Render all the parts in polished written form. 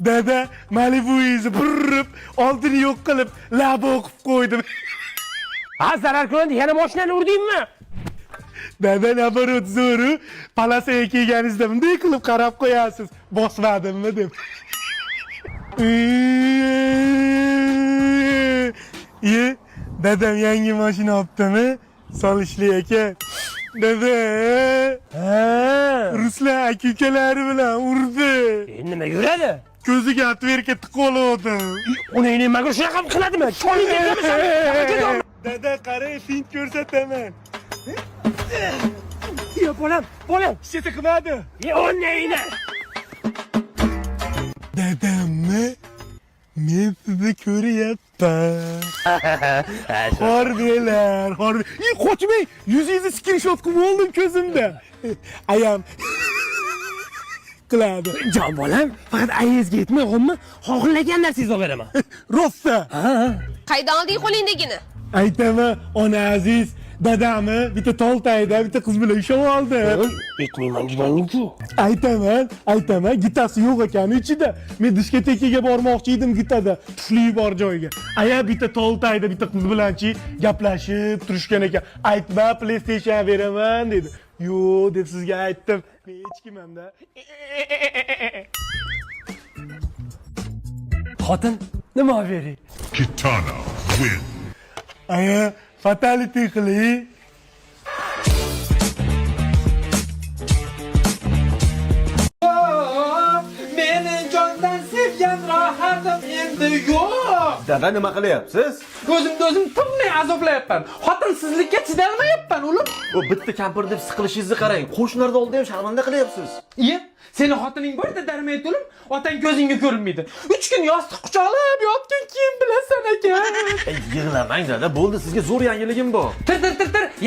Dada Malibu'yizni burrib, oldini yo'q qilib, lab o'qib qo'ydim. Ha, zarar ko'rdi, yana mashinani urdingmi? Dada nabarot zo'ru, palasaga kelganingizda bunday qilib qarab qo'yasiz. Bosmadimmi deb. Dadam yangi mashina olibdimi? Solishli ekan. Dada. Ruslar aka-ukalari bilan urdi. Nima yuradi? Ko'ziga atverka tiqoladi. Uni nimaga shunaqa qiladimi? Cho'ling ekanmi? Dada qarang, fint ko'rsataman. Yo, bolam. Shita qilmadi. O neyni? Dadammi? Men sizni ko'ryapman. Hordilar. Qochmang, yuzingizni screenshot qilib oldim ko'zimda. Ayam qiladi. Jon bolam, faqat ayingizga yetmayapmi? Xohlagan narsangizni olib beraman. Rosta. Qaydan olding qo'lingdagini? Aytaman, ona aziz, dadamni bitta toltayda bitta qiz bilan ushlab oldi. Yetmayman deganing-ku. Aytaman, gitasi yo'q ekan ichida. Men diskotekaga bormoqchi edim gitada, tufli bor joyga. Aya bitta toltayda bitta qiz bilanchi gaplashib turishgan ekan. Aytma, PlayStation beraman dedi. Yo'q deb sizga aytdim. Men hech kimamda. Xotin, nima bering? Kitana win. Aya, fatality qiling. Meni jondan sevgan rohatim endi yo'q. Dada nima qilyapsiz? O'zim turli azoblayapman. Xotinsizlikka chidolmayapman, ulim. O bitta kampir deb siqilishingizni qarang. Qo'shnilarda oldida ham sharmanda qilyapsiz. Iye, seni xotining borda darmaydi, ulim. Otang ko'zingga ko'rinmaydi. 3 kun yostiq quchoqlab yotgan keyin bilasan ekan. Yig'lamang dada, bo'ldi, sizga zo'r yangiligim bor. Tir.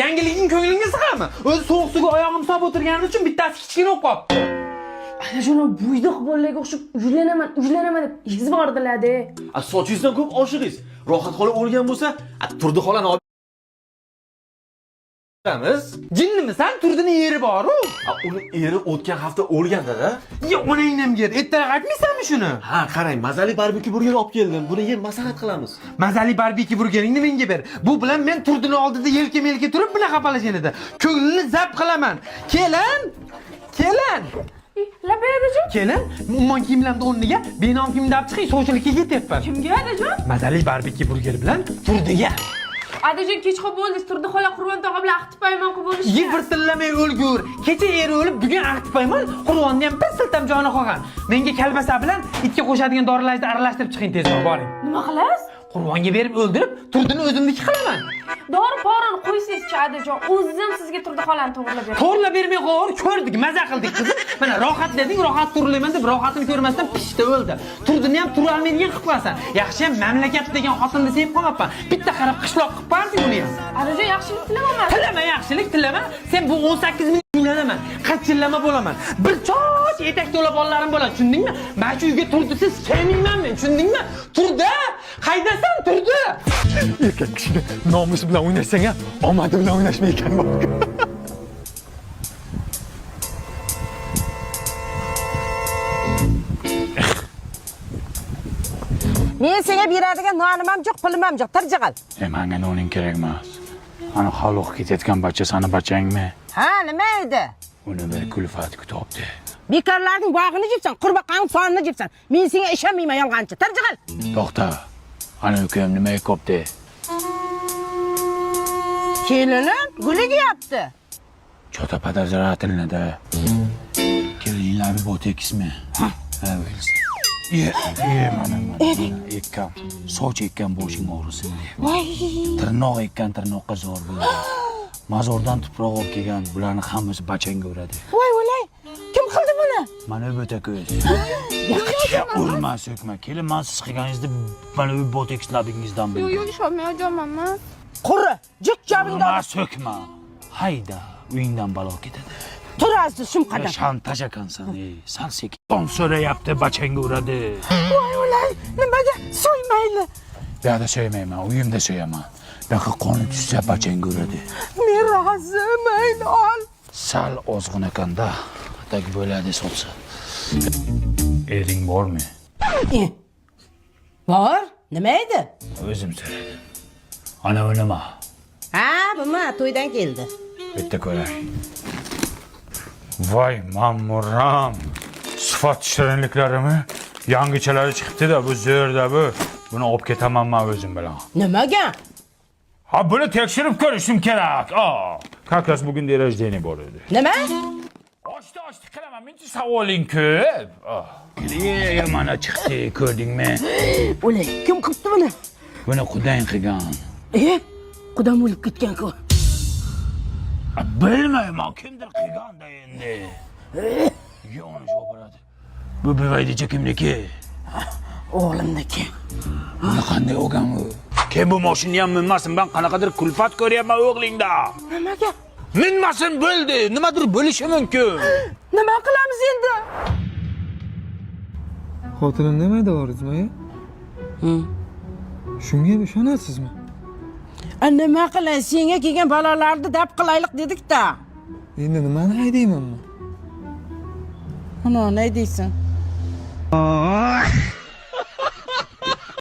Yangiliging ko'nglingga sig'ami? O'zi sovuq suvga oyog'im solib o'tirganim uchun bittasi kichkina o'qib qolibdi. Ana shuni buydoq bolalarga o'xshab ujlanaman deb iz bordilar-da. Sochingizdan ko'p oshig'ingiz. Rohat xola o'lgan bo'lsa, Turdi xolani olib Miz? Jinnimisan? Turdini yeri bor-ku. Uni eri o'tgan hafta o'lgan dada. Ya onangni yer. Ertaroq aytmaysanmi shuni? Ha, qarang, mazali barbekü burger olib keldim. Buni yer maslahat qilamiz. Mazali barbekü burgeringni menga ber. Bu bilan men Turdini oldida yelka-melka turib bunaqa qapalashgan edi. Ko'nglini zab qilaman. Kelin. Labay adajon. Kelin, umuman kiyimlarni o'rniga benom kiyimni olib chiqing, so'chilikka ketyapman. Kimga adajon? Mazali barbekü burger bilan Turdiga. Adajon kechqurun bo'ldi, Turdi xola Qur'on tog'a bilan aqtib payman qilib bo'lishdi. Yig'irtillamay o'lgur. Kecha eri o'lib, bugun aqtib payman. Qur'onni ham bir siltam joni qolgan. Menga kalbasa bilan itga qo'shadigan dorilarni aralashtirib chiqing tezroq boring. Nima qilasiz? Qur'onga berib o'ldirib, Turdini o'zimniki qilaman. Dori-porini qo'ysiz-chi adajon. O'zim sizga Turdi xolani to'g'rilab beraman. To'g'rilab bermay qo'yar, ko'rdik, maza qildik qizim. Mana rohat deding, rohat turilayman deb rohatini ko'rmasdan pishda o'ldi. Turdini ham tura olmaydigan qilib qo'yasan. Yaxshi ham mamlakat degan xotinni sevib qolmapman. Bitta qarab qishloq qilib qo'yarding uni ham. Adajon yaxshilik tilamayman. Tilama yaxshilik, tilama. Sen bu 18 ming uylanaman. Qachillama bo'laman. Bir choch etak to'lab ollarim bo'ladi, tushundingmi? Mana shu uyga Turdisiz kelmayman men, tushundingmi? Turdi! Qaydasan, Turdi? Erkak kishini nomusi bilan o'ynashsang ham, omadi bilan o'ynashmay ekan bor. Men senga beradigan nonim ham yo'q, pulim ham yo'q. Tirjig'il. Menga noning kerak emas. Ana xaloq ketayotgan bachchasini bachchangmi? Ha, nima edi? Uni bir kulfat kutibdi. Bekorlarning bog'ini jibsan, qurbaqaning sonini jibsan. Men senga ishonmayman, yolg'onchi. Tirjig'il. To'xta. Ana ukam nima qopti? Kelinim guliga yapti. Chota подозрательно-da. Kelinlar boteksmi? Ha, o'lsa. Mana. Ekkam. Soch ekkan boshing og'risin deb. Voy. Tirnoq ekkan tirnoqqa zo'r bo'ladi. Mazordan tuproq olib kelgan bularni hammasi bachanga uradi. Voy, o'lay. Kim qildi buni? Mana bo'ta ko'z. Urma, so'kma. Kelin, men siz qilganingizda mana bu boteks labingizdan bildim. Yo'q, ishonmayapman. Qurri, jik jabingda. Urma, so'kma. Hayda, uyingdan balo ketadi. Turasiz shum qadar. Shantaj ekansan, sal sekin. Ton so'rayapti, bachanga uradi. Voy, o'lay. Nimaga so'ymayli? Bu yerda so'ymayman, uyimda so'yaman. Bunaqa qoni tushsa bachanga uradi. Men roziman, ol. Sal ozg'in ekanda, tak bo'ladi sotsa. Ering bormi? Bor, nima edi? O'zim so'radim. Ana bu nima? Ha, buma to'ydan keldi. Bitta ko'ray. Voy, ma'muram. Sifat shirinliklarimi? Yangichalari chiqibdi-da, bu zo'rda bu. Buni olib ketaman men o'zim bilan. Nimaga? Ha, buni tekshirib ko'rishim kerak. Как раз bugun derajdeni bor edi. Nima? Ochdi qilaman, menchi savoling ko'p. Mana chiqdi, ko'rdingmi? O'lay, kim qilibdi buni? Buni qudang qilgan. Qudam o'lib ketgan-ku. Bilmayman, kimdir qilganda endi. Yo'q, o'piradi. Bu buvaydicha kimniki? O'g'limniki. Buni qanday o'gan u? Kim bu mashinani ham minmasin, ben qanaqadir kulfat ko'ryapman o'g'lingda. Nimaga? Minmasin bo'ldi, nimadir bo'lishi mumkin. Nima qilamiz endi? Xotinim nimaydi orizmi? Shunga ishonasizmi? Nima qilay, senga kelgan balolarni dab qilaylik dedik-da. Endi nimani haydayman men? Ana, ne deysan?